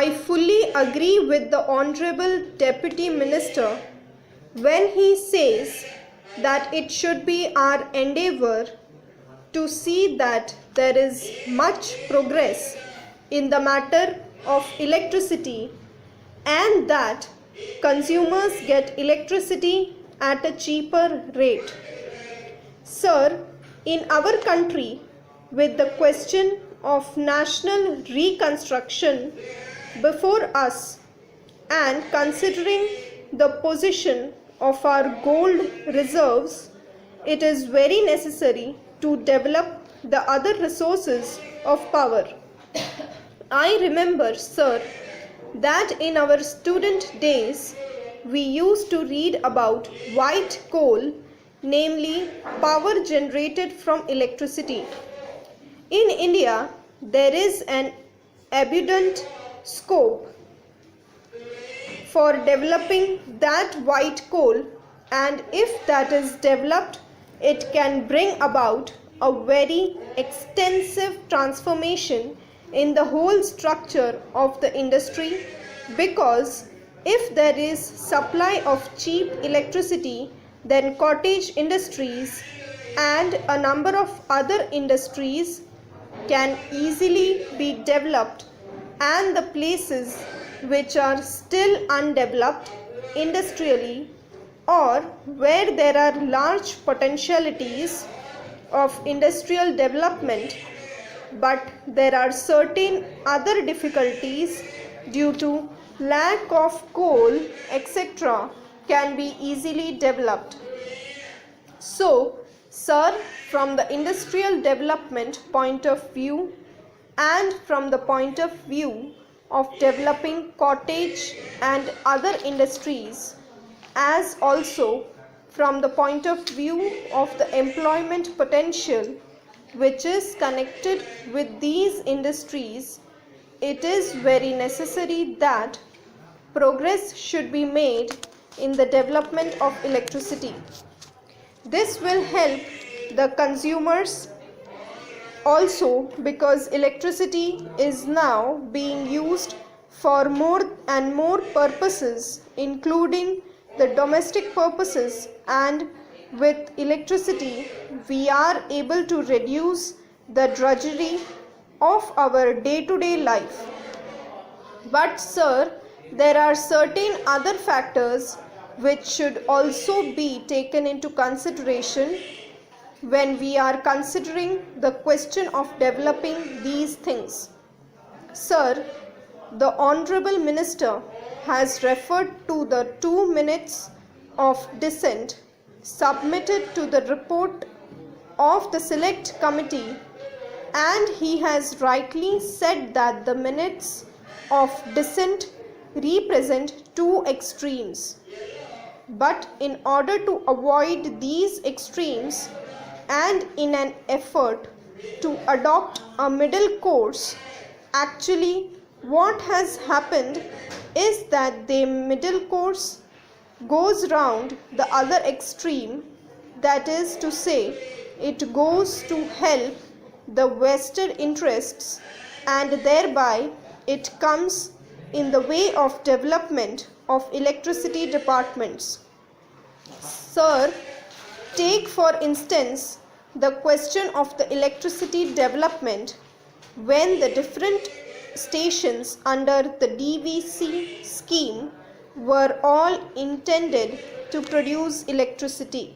I fully agree with the Honorable Deputy Minister when he says that it should be our endeavor to see that there is much progress in the matter of electricity and that consumers get electricity at a cheaper rate. Sir, in our country, with the question of national reconstruction before us and considering the position of our gold reserves, it is very necessary to develop the other resources of power. I remember, sir, that in our student days we used to read about white coal, namely power generated from electricity. In India, there is an abundant scope for developing that white coal, and if that is developed, it can bring about a very extensive transformation in the whole structure of the industry, because if there is supply of cheap electricity, then cottage industries and a number of other industries can easily be developed, and the places which are still undeveloped industrially or where there are large potentialities of industrial development, but there are certain other difficulties due to lack of coal, etc., can be easily developed. So, sir, from the industrial development point of view and from the point of view of developing cottage and other industries, as also from the point of view of the employment potential which is connected with these industries, it is very necessary that progress should be made in the development of electricity. This will help the consumers also, because electricity is now being used for more and more purposes, including the domestic purposes, and with electricity we are able to reduce the drudgery of our day-to-day life. But sir, there are certain other factors which should also be taken into consideration when we are considering the question of developing these things. Sir, the Honorable Minister has referred to the 2 minutes of dissent submitted to the report of the Select Committee, and he has rightly said that the minutes of dissent represent two extremes. But in order to avoid these extremes, and in an effort to adopt a middle course, actually what has happened is that the middle course goes round the other extreme, that is to say, it goes to help the vested interests, and thereby it comes in the way of development of electricity departments. Sir, take for instance the question of the electricity development when the different stations under the DVC scheme were all intended to produce electricity.